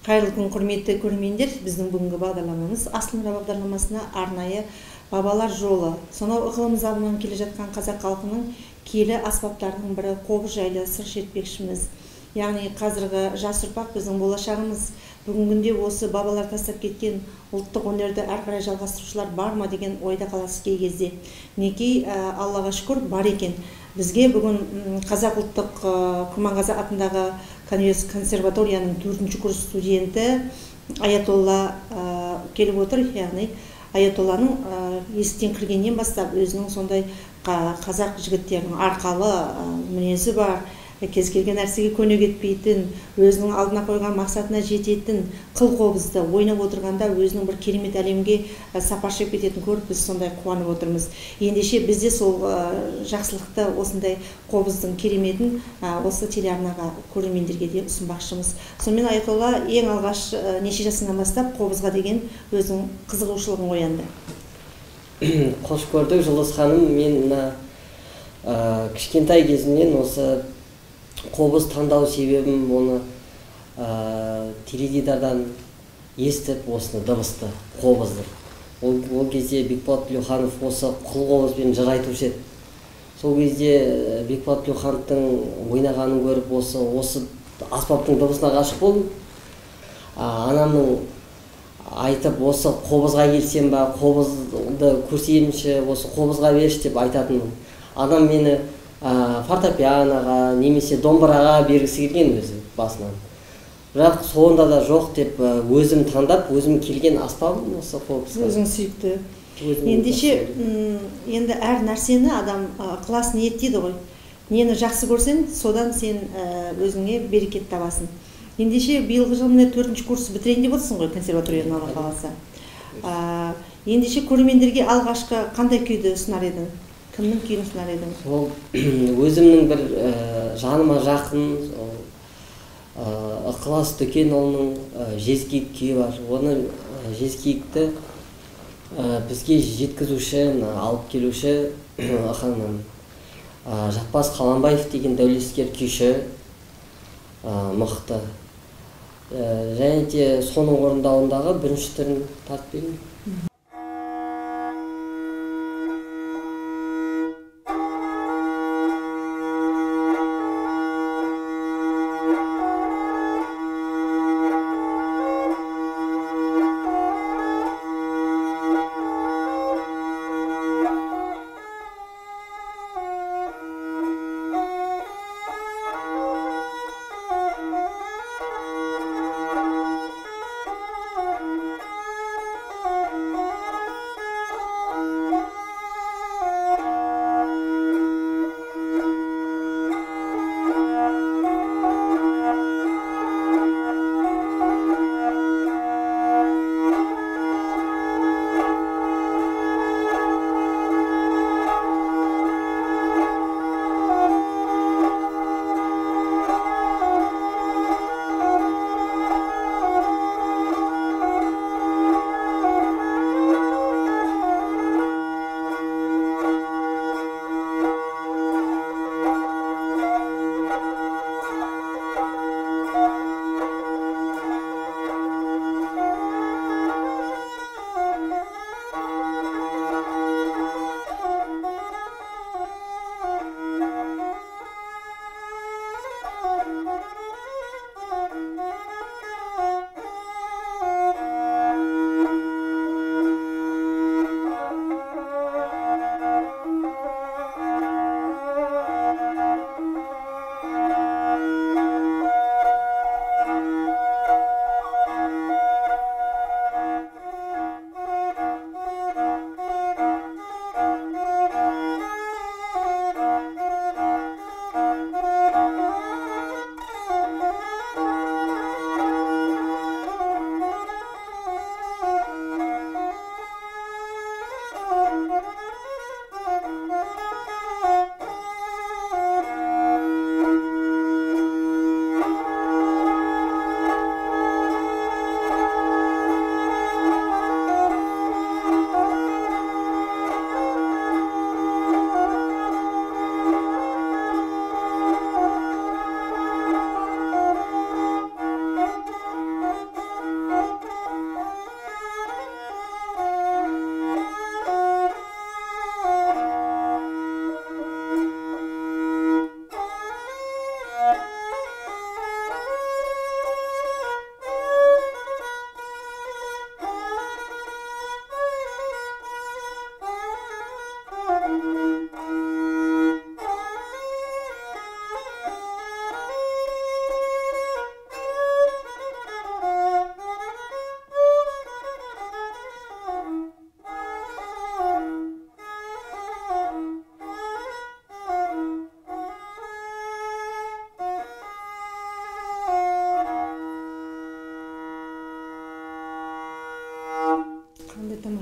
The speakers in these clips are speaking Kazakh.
Кайырлы күн, құрметті көрермендер. Біздің бүгінгі бағдарламамыз Асыл мұра бағдарламасына арнайы бабалар жолы. Сонау ықылым заманнан келе жатқан қазақ халқының киелі аспаптарының бірі қобыз жайлы сыр шертпекшіміз. Яғни қазіргі жас ұрпақ біздің болашағымыз. Бүгінгінде осы бабалар тастап кеткен ұлттық өнерді әрі қарай жалғастырушылар бар ма деген ойда қаласыз кей кезде. Мінекей, Аллаға шүкір, бар екен. Бізге бүгін Қазақ ұлттық Құрманғазы атындағы консерваторияның 4-ші курс студенті Аятолла келіп отыр. Яғни Аятолланың есіктен кіргеннен бастап өзінің сондай қазақ жігіттерінің арқалы мінезі бар, кез келген нәрсеге көне кетпейтін, өзінің алдына қойған мақсатына жететін қыл қобызды ойнап отырғанда өзінің бір керемет әлемге сапар шегіп кететінін көріп біз сондай қуанып отырмыз. Ендеше бізде сол жақсылықты, осындай қобыздың кереметін осы телеарнаға көрермендерге де ұсынбақшымыз. Сонымен Аятолла ең алғаш неше жасынан бастап қобызға деген өзінің қызығушылығын оянды? Қош көрдік, Жұлдыз ханым. Мен кішкентай кезімнен осы қобыз таңдау себебім оны теледидардан естіп, осыны дыбысты, қобызды. Ол кезде Бекболат Тілеуханов осы қыл қобызбен жыр айтушы еді. Сол кезде Бекболат Тілеухановтың ойнағанын көріп, осы аспаптың дыбысына ғашық болдым. Анамның айтып, осы қобызға келсем ба, қобызды көрсейінші, осы қобызға берші деп айтатынмын. Анам мені фортепианоға немесе домбыраға бергісі келген өзі басынан. Бірақ соңында да жоқ деп өзім таңдап, өзім келген аспабым осы қобызға. Өзің сүйікті. Ендеше, енді әр нәрсені адам ықылас ниет дейді ғой. Нені жақсы көрсең, содан сен өзіңе берекет табасың. Ендеше биылғы жылы 4-ші курс бітірейін деп отырсың ғой консерваторияның, Алла қаласа. Ендеше көрермендерге алғашқы қандай күйді ұсынар едің? Кімнің күйін ұсынар едің? Ол өзімнің бір жаныма жақын Ықылас Дүкенұлының Жезкиік күйі бар. Оны Жезкиікті бізге жеткізуші, алып келуші Жаппас Қаламбаев деген дәулескер күйші, мықты. Және де соның орындауындағы бірінші түрін тартып берейін.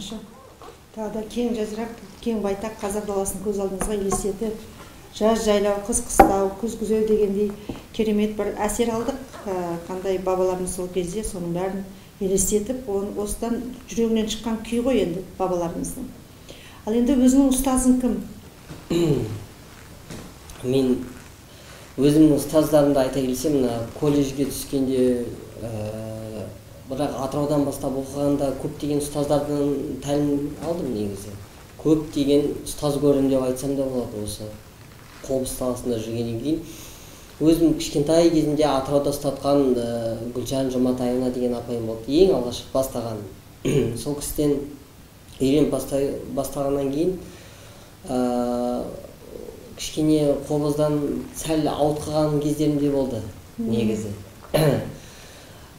тамаша. Тағы да кең жазырақ, кең байтақ қазақ даласын көз алдыңызға елестетіп, жаз жайлау, қыс қыстау, күз күзеу дегендей керемет бір әсер алдық. Қандай бабаларымыз сол кезде соның бәрін елестетіп, осыдан жүрегінен шыққан күй ғой енді бабаларымыздың. Ал енді өзіңнің ұстазың кім? Мен өзімнің ұстаздарымды айта келсем, колледжге түскенде, бірақ Атыраудан бастап оқығанда көптеген ұстаздардан тәлім алдым негізі. Көптеген ұстаз көрдім деп айтсам да болады осы Қобыз саласында жүргеннен кейін. Өзім кішкентай кезімде Атырауда ұстатқан Гүлжан Жұматаевна деген апайым болды. Ең алғаш бастаған. Сол кісіден үйреніп бастағаннан кейін кішкене қобыздан сәл ауытқыған кездерім де болды негізі.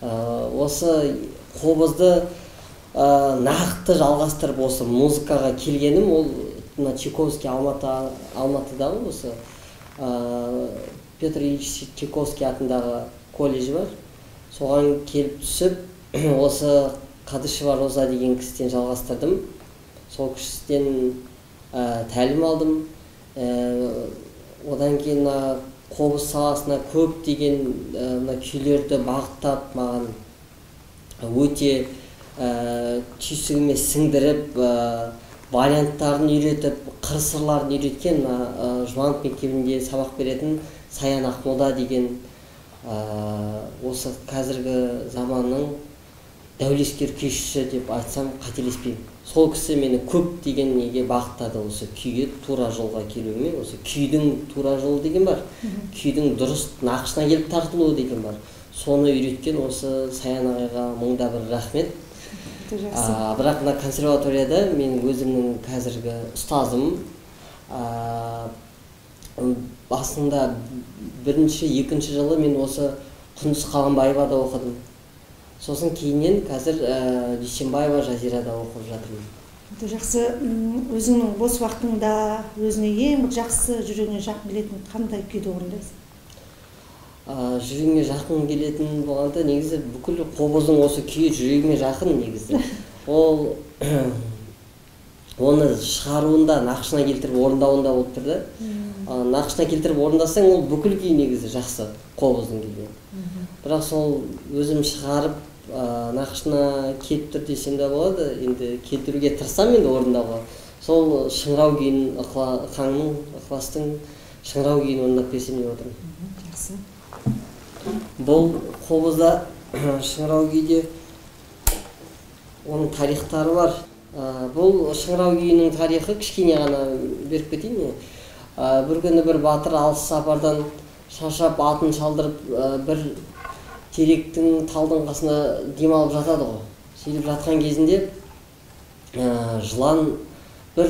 Осы қобызды нақты жалғастырып осы музыкаға келгенім ол Чайковский Алматыдағы осы Петр Ильич Чайковский атындағы колледж бар. Соған келіп түсіп, осы Қадышева Роза деген кісіден жалғастырдым. Сол кісіден тәлім алдым. Одан кейін қобыз саласына көптеген күйлерді бағыттап, маған өте түйсігіме сіңдіріп, варианттарын үйретіп, қыр-сырларын үйреткен Жұбанов мектебінде сабақ беретін Саян Ақмолда деген осы қазіргі заманның дәулескер күйшісі деп айтсам қателеспеймін. Сол кісі мені көп деген неге бағыттады осы күйге тура жолға келуіме. Осы күйдің тура жолы деген бар. Күйдің дұрыс нақышына келіп тартылуы деген бар. Соны үйреткен осы Саян ағайға мыңда бір рахмет. Бірақ мына консерваторияда мен өзімнің қазіргі ұстазым. Басында бірінші, екінші жылы мен осы Құндыз Қаламбаевада оқыдым. Сосын кейіннен қазір Дүйсенбаева Жазирада оқып жатырмын. Жақсы, өзіңнің бос уақытыңда өзіңе ең бір жақсы жүрегіңе жақын келетін қандай күйді орындайсың? Жүрегіме жақын келетін болғанда негізі бүкіл қобыздың осы күйі жүрегіме жақын негізі. Ол оны шығаруында, нақышына келтіріп орындауында болып тұр да. Нақышына келтіріп орындасаң, ол бүкіл күй негізі жақсы қобыздың келген. Бірақ сол өзім шығарып нақышына келіп тұр десем де болады, енді келтіруге тырысам енді орындауға. Сол шыңырау күйін, Қаңның, ықыластың шыңырау күйін орындап берсем деп отырмын. Жақсы. Бұл қобызда шыңырау күйде оның тарихтары бар. Бұл шыңырау күйінің тарихы кішкене ғана беріп кетейін. Бір күні бір батыр алыс сапардан шаршап атын шалдырып бір теректің талдың қасына демалып жатады ғой. Сөйтіп жатқан кезінде жылан бір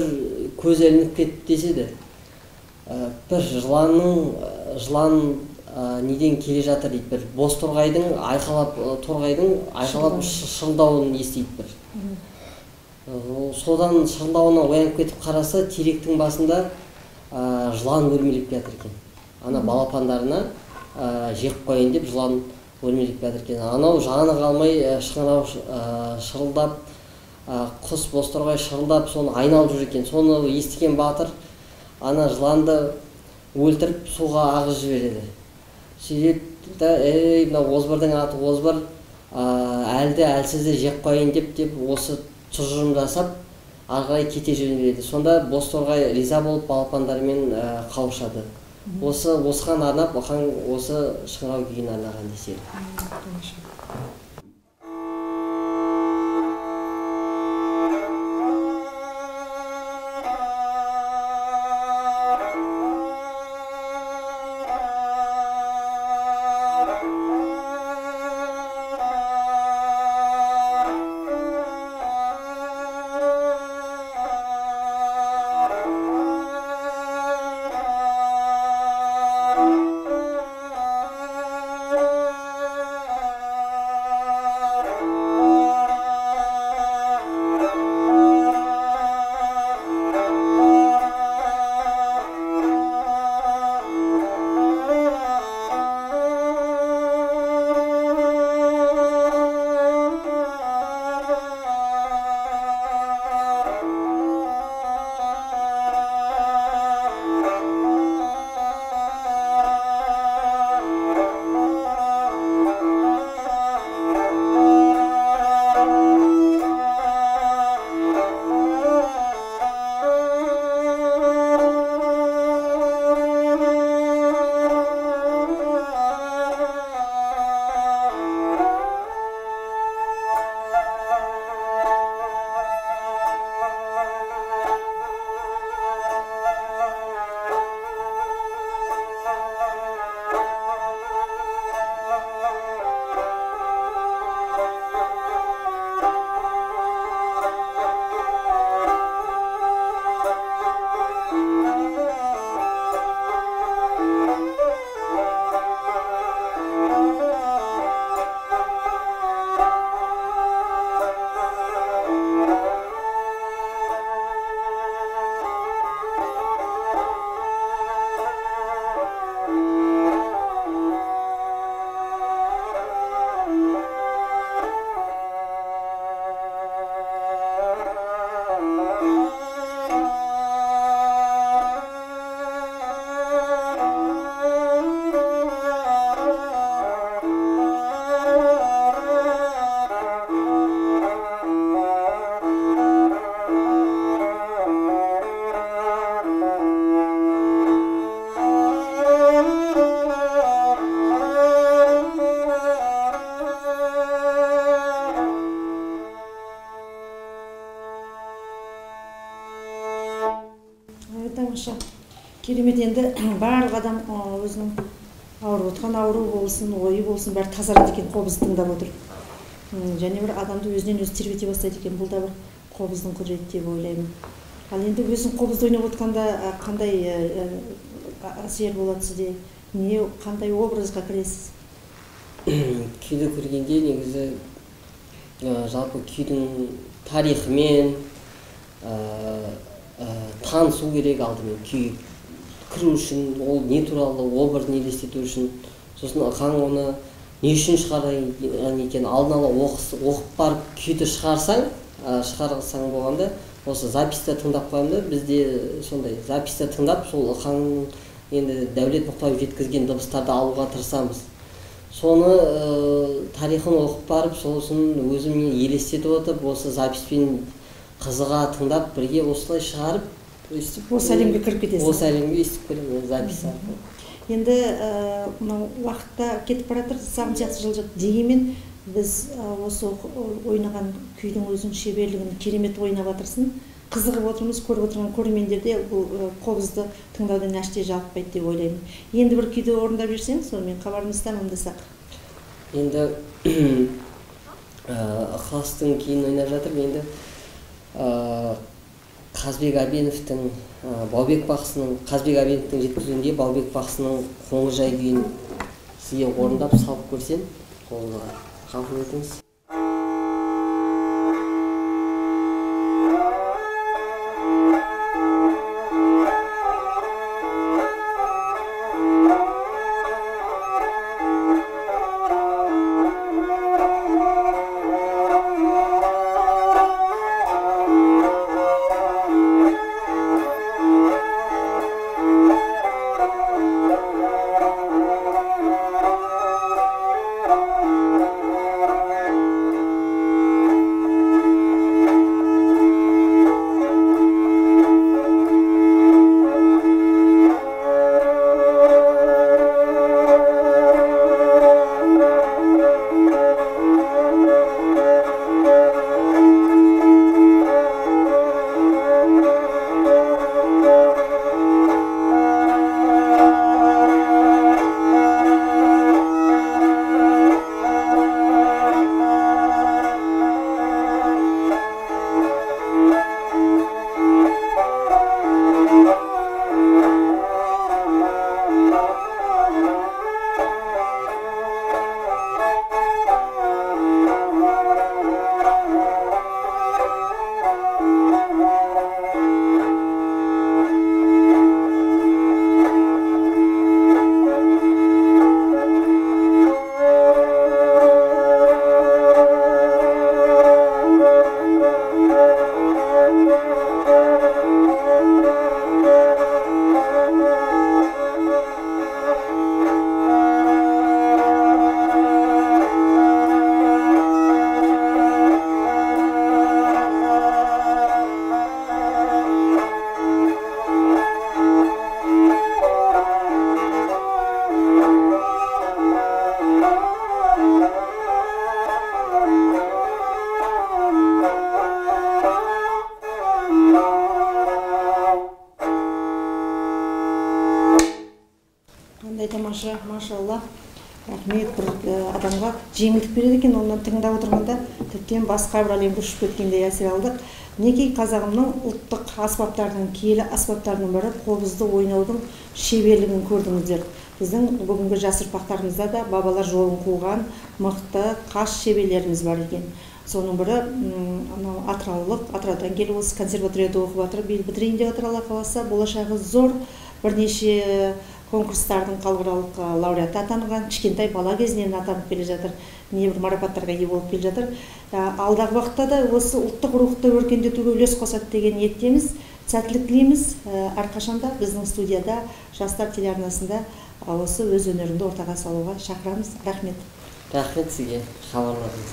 көз ілініп кетті деседі. Бір жылан неден келе жатыр дейді, бір боз торғайдың айқалап шырылдауын естиді бір. Содан шырылдауына оянып кетіп қараса, теректің басында жылан өрмелеп жатыр екен. Ана балапандарына жеп қойын деп жылан өрмелеп жатыр екен. Анау жаны қалмай шыңырау шырылдап, құс боз торғай шырылдап, соны айналып жүр екен. Соны естіген батыр ана жыланды өлтіріп суға ағызып жібереді. Сөйтіп та, мына озбырдың аты озбыр, әлді әлсізді жеп қойын деп осы тұжырым жасап ары қарай кете жөнеледі. Сонда боз торғай риза болып балапандарымен қауышады. Осыған арнап, осы шыңырау күйін арнаған деседі. яғни барлық адам өзінің ауырып отқан ауру болсын, ойы болсын, бәрі тазарады екен қобызды тыңдап отырып. Және бір адамды өзінен өзі тербете бастайды екен. Бұл да бір қобыздың құдіреті деп ойлаймын. Ал енді өзің қобызды ойнап отқанда қандай әсер болады сізде? Не, қандай образға кіресіз? Күйді көргенде негізі жалпы күйдің тарихымен танысу керек алдымен. Күй кіру үшін, ол не туралы образын елестету үшін, сосын ықаң оны не үшін шығарған екен, алдын ала оқып барып күйді шығарсаң болғанда, осы записьті тыңдап қоямын да, бізде сондай записьті тыңдап, сол ықаң енді Дәулет Мұқтаев жеткізген дыбыстарды алуға тырысамыз. Соны тарихын оқып барып, сосын өзім елестетіп отырып, осы записпен қызыға тыңдап, бірге осылай шығарып, осы әлемге кіріп кетесің. Осы әлемге естіп көремін запись арқылы. Енді мынау уақытта кетіп бара жатыр, сағым сияқты жылжып. Дегенмен біз осы ойнаған күйдің өзінің шеберлігін керемет ойнап жатырсың. Қызығып отырмыз, көріп отырған көрермендерде бұл қобызды тыңдаудан әште жалықпайды деп ойлаймын. Енді бір күйді орындап берсең, сонымен хабарымызды тәмамдасақ. Енді ықыластың кейін ойнап жатырмын. Енді Қазбек Әбеновтің Қазбек Әбеновтің жеткізуінде Баубек Бақсының Қоңыржай күйін сізге орындап салып көрсем, қолға қабыл етіңіз. тамаша, машалла. Рахмет, бір адамға жеңілдік береді екен, онdan тыңдап отырғанда тіптен басқа бір әлемге ұшып кеткендей әсер алдық. Мінекей қазағымның ұлттық аспаптарының, киелі аспаптарының бірі қобызды ойнаудың шеберлігін көрдіңіздер. Біздің бүгінгі жас ұрпақтарымызда да бабалар жолын қуған мықты қас шеберлеріміз бар екен. Соның бірі атыраулық, Атыраудан келіп осы консерваторияда оқып жатыр, бітірейін деп отыр, Алла қаласа, болашағы зор, бірнеше конкурстардың халықаралық лауреаты атанған, кішкентай бала кезінен атанып келе жатыр, небір марапаттарға ие болып келе жатыр. Алдағы уақытта да осы ұлттық рухты өркендетуге үлес қосады деген ниеттеміз. Сәттілік тілейміз. Әрқашанда біздің студияда, Жастар телеарнасында осы өз өнеріңді ортаға салуға шақырамыз. Рахмет. Рахмет сізге, хабарладыңыз.